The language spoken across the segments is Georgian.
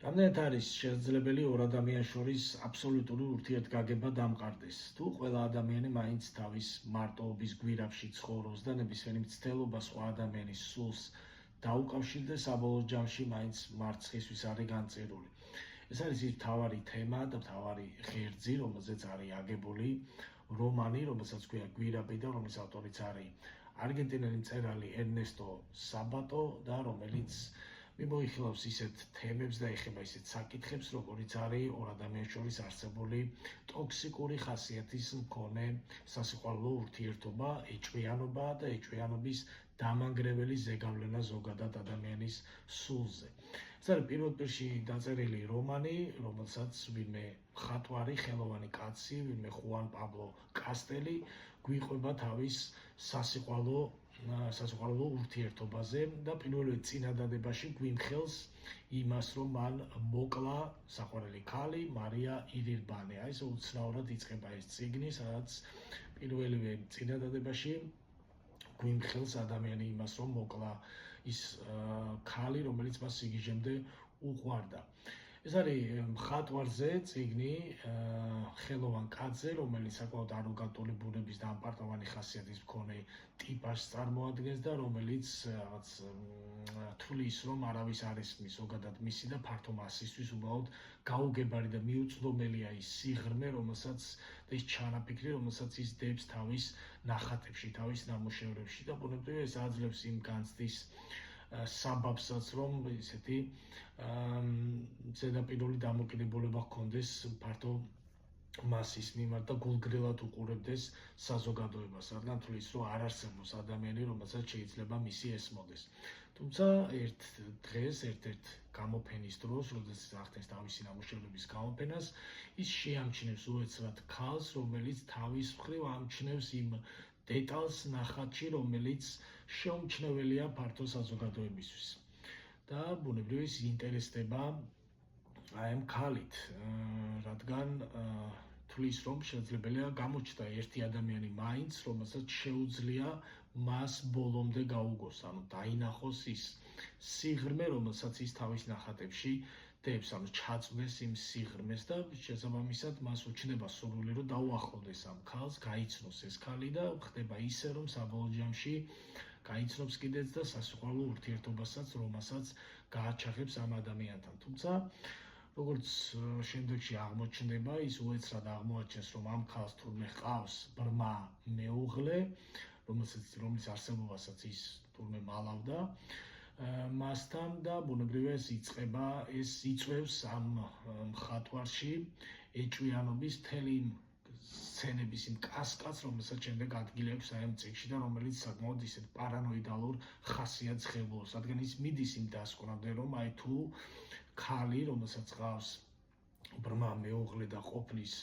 რამდენად არის შესაძლებელი ორ ადამიანს შორის აბსოლუტური ურთიერთგაგება დამყარდეს, თუ ყველა ადამიანი მაინც თავის მარტოობის გვირაბში ცხოვრობს და ნებისმიერი მცდელობა სხვა ადამიანის სულს დაუკავშირდეს, საბოლოო ჯამში მაინც მარცხისთვის არის განწირული. ეს არის ის მთავარი თემა და მთავარი ღერძი, რომელზეც არის აგებული რომანი, რომელსაც ქვია გვირაბი და რომლის ავტორიც არის არგენტინელი მწერალი ერნესტო საბატო და რომელიც მიმოიხილავს ისეთ თემებს და ეხება ისეთ საკითხებს, როგორიც არის ორ ადამიანს შორის არსებული ტოქსიკური ხასიათის მქონე სასიყვარულო ურთიერთობა, ეჭვიანობა და ეჭვიანობის დამანგრეველი ზეგავლენა ზოგადად ადამიანის სულზე. ეს არის პირველ პირში დაწერილი რომანი, რომელსაც ვინმე მხატვარი, ხელოვანი კაცი, ვინმე ხუან პაბლო კასტელი გვიყვება თავის სასიყვარულო ურთიერთობაზე და პირველივე წინადადებაში გვიმხელს იმას, რომ მან მოკლა საყვარელი ქალი მარია ირიბანე. ეს უცნაურად იწყება ეს წიგნი, სადაც პირველივე წინადადებაში გვიმხელს ადამიანი იმას, რომ მოკლა ის ქალი, რომელიც მას სიგიჟემდე უყვარდა. ეს არის მხატვარზე წიგნი, ხელოვან კაცზე, რომელიც საკმაოდ აროგანტული ბუნების და ამპარტავანი ხასიათის მქონე ტიპას წარმოადგენს და რომელიც რაღაც თulis, რომ არავის არ ესმის ზოგადად მისი და ფართო მასისთვის უბრალოდ გაუგებარი და მიუწვდომელია ის სიღრმე, რომელსაც და ის ჩანაფიქრი, რომელსაც ის დებს თავის ნახატებში, თავის ნამუშევრებში და ბუნებრივია ეს აძლევს იმ განცდის საბაბსაც, რომ ისეთი ზედაპირული დამოკიდებულება ჰქონდეს ფართო მასის მიმართ და გულგრილად უყურებდეს საზოგადოებას, რადგან თulis, რომ არ არსებობს ადამიანი, რომელსაც შეიძლება მისი ესმოდეს. თუმცა ერთ დღეს, ერთ-ერთ გამოფენის დროს, როდესაც ახდენს თავისი ნამუშევრების გამოფენას, ის შეამჩნევს უეცრად ქალს, რომელიც თავის მხრივ ამჩნევს იმ დეტალს ნახატში, რომელიც შეუმჩნეველია ფართო საზოგადოებისთვის. და ბუნებრივია ის ინტერესდება აი ამ ქალით, რადგან თulis, რომ შესაძლებელია გამოჩნდა ერთი ადამიანი მაინც, რომელსაც შეუძლია მას ბოლომდე გაუგოს, ანუ დაინახოს ის სიღრმე, რომელსაც ის თავის ნახატებში დებს, ანუ ჩაწვდეს იმ სიღრმეს და შესაბამისად მას უჩნდება სურვილი, რომ დაუახლოვდეს ამ ქალს, გაიცნოს ეს ქალი და ხდება ისე, რომ საბოლოო ჯამში გაიცნობს კიდეც და სასიყვარულო ურთიერთობასაც, რომელსაც გააჩაღებს ამ ადამიანთან. თუმცა როგორც შემდეგში აღმოჩნდება, ის უეცრად აღმოაჩენს, რომ ამ ქალს თურმე ჰყავს ბრმა მეუღლე, რომლის არსებობასაც ის თურმე მალავდა მასთან და ბუნებრივია ეს იწვევს ამ მხატვარში ეჭვიანობის მთელი სცენების იმ კასკადს, რომელსაც შემდეგ ადგილებს აი ამ წიგნში და რომელიც საკმაოდ ისეთ პარანოიდალურ ხასიათს ღებულობს, რადგან ის მიდის იმ დასკვნამდე, რომ აი თუ ქალი, რომელსაც ჰყავს ბრმა მეუღლე და ყოფნის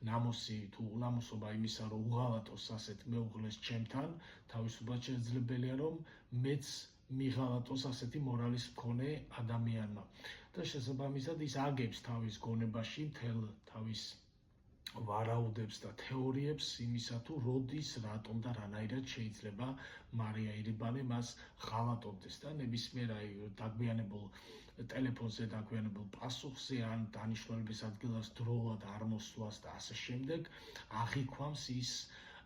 ნამოსი თუ უნამოსობა იმისა, რომ უღალატოს ასეთ მეუღლეს ჩემთან, თავისუფლად შესაძლებელია, რომ მეც მიღალატოს ასეთი მორალის მქონე ადამიანმა. და შესაბამისად ის აგებს თავის გონებაში მთელ თავის ვარაუდებს და თეორიებს იმისა, თუ როდის, რატომ და რანაირად შეიძლება მარია ირიბანე მას ღალატობდეს და ნებისმიერ დაგვიანებულ ტელეფონზე დაგვიანებულ პასუხზე ან დანიშნულების ადგილას დროულად არ მოსვლას და ასე შემდეგ აღიქვამს ის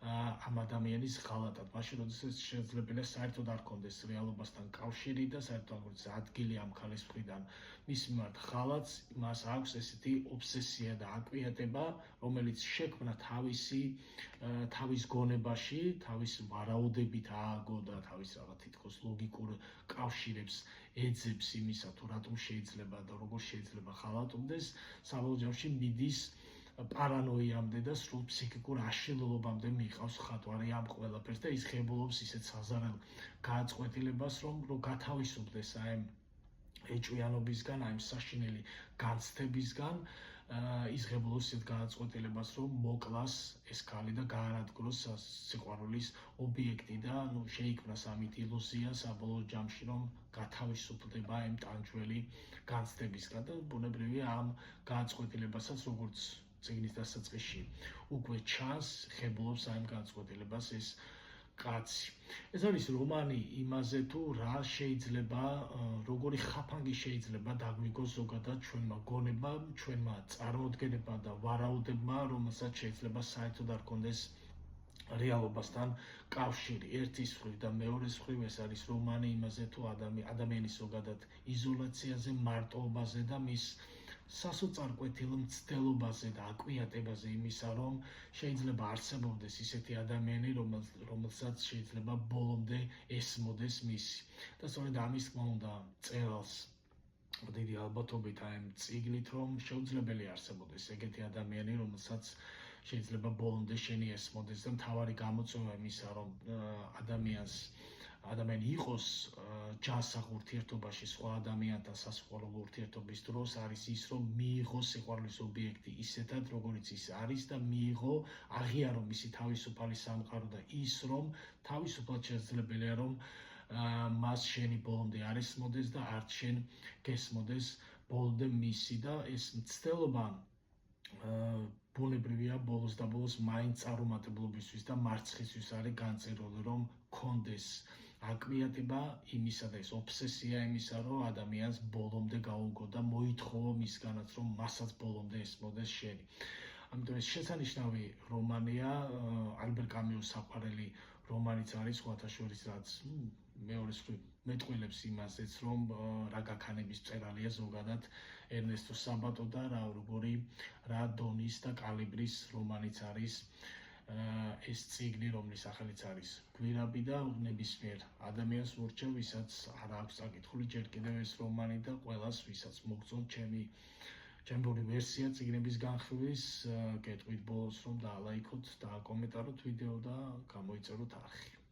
ამ ადამიანის ღალატად. მაშინ როდესაც შესაძლებელია საერთოდ არ ქონდეს რეალობასთან კავშირი და საერთოდ ადგილი ამ ქალის მხრიდან მის მიმართ ღალატს, მას აქვს ესეთი ობსესია და აკვიატება, რომელიც შექმნა თავის გონებაში, თავის ვარაუდებით ააგო და თავის რაღაც თითქოს ლოგიკურ კავშირებს ეძებს იმისა, თუ რატომ შეიძლება და როგორ შეიძლება ღალატობდეს, საბოლოო ჯამში მიდის პარანოიამდე და სრულ ფსიქიკურ აშლილობამდე მიყავს მხატვარი ამ ყველაფერს და ის ღებულობს ისეთ საზარელ გააწყვეტილებას, რომ გათავისუფლდეს აი ეჭვიანობისგან, აი საშინელი განცდებისგან, ის ღებულობს ისეთ გააწყვეტილებას, რომ მოკლას ეს ქალი და გაანადგუროს სიყვარულის ობიექტი და შეიქმნას ამით ილუზია საბოლოო ჯამში, რომ გათავისუფლდება ამ ტანჯველი განცდებისგან და ბუნებრივია ამ გააწყვეტილებასაც, როგორც წიგნის დასაწყისში უკვე ჩანს, ღებულობს ამ გააწყვეტილებას ეს კაცი. ეს არის რომანი იმაზე თუ რა შეიძლება, როგორი ხაფანგი შეიძლება დაგვიგოს ზოგადად ჩვენმა გონებამ, ჩვენმა წარმოდგენებმა და ვარაუდებმა, რომელსაც შეიძლება საერთოდ არ კონდეს რეალობასთან კავშირი. ერთის მხრივ და მეორეს მხრივ ეს არის რომანი იმაზე თუ ადამიანის ზოგადად იზოლაციაზე, მარტოობაზე და მის სასოწარკვეთილ მცდელობაზე და აკვიატებაზე იმისა, რომ შეიძლება არსებობდეს ისეთი ადამიანი, რომელსაც შეიძლება ბოლომდე ესმოდეს მისი. და სწორედ ამის თქმა უნდა წერალს დიდი ალბათობით აი ამ წიგნით, რომ შეუძლებელი არსებობდეს ეგეთი ადამიანი, რომელსაც შეიძლება ბოლომდე შენი ესმოდეს და მთავარი გამოწვევა იმისა, რომ ადამიანი იყოს ჯანსაღ ურთიერთობაში სხვა ადამიანთან სასიყვარულო ურთიერთობის დროს არის ის, რომ მიიღოს სიყვარულის ობიექტი ისეთად, როგორიც ის არის და მიიღო, აღიარო მისი თავისუფალი სამყარო და ის, რომ თავისუფლად შესაძლებელია, რომ მას შენი ბოლომდე არ ესმოდეს და არც შენ გესმოდეს ბოლომდე მისი და ეს მცდელობა ბუნებრივია ბოლოს და ბოლოს მაინც წარუმატებლობისთვის და მარცხისთვის არის განწერილი, რომ კონდეს აკვიატება იმისა და ეს ობსესია იმისა, რომ ადამიანს ბოლომდე გაუგო და მოითხოვო მისგანაც, რომ მასაც ბოლომდე ესმოდეს შენი. ამიტომ ეს შესანიშნავი რომანია, ალბერ კამიუს საყვარელი რომანიც არის სხვათა შორის, რაც მეორეს მხრივ მეტყველებს იმასაც, რომ რა გაქანების მწერალია ზოგადად ერნესტო საბატო და რა დონის და კალიბრის რომანიც არის ეს წიგნი, რომლის სახელიც არის გვირაბი და ნებისმიერ ადამიანს ვურჩევ, ვისაც არ აქვს წაკითხული ჯერ კიდევ ეს რომანი და ყველას, ვისაც მოგწონთ ჩემი ვერსია წიგნების განხილვის, გეტყვით ბოლოს რომ დაალაიქოთ და აკომენტაროთ ვიდეო და გამოიწეროთ არხი.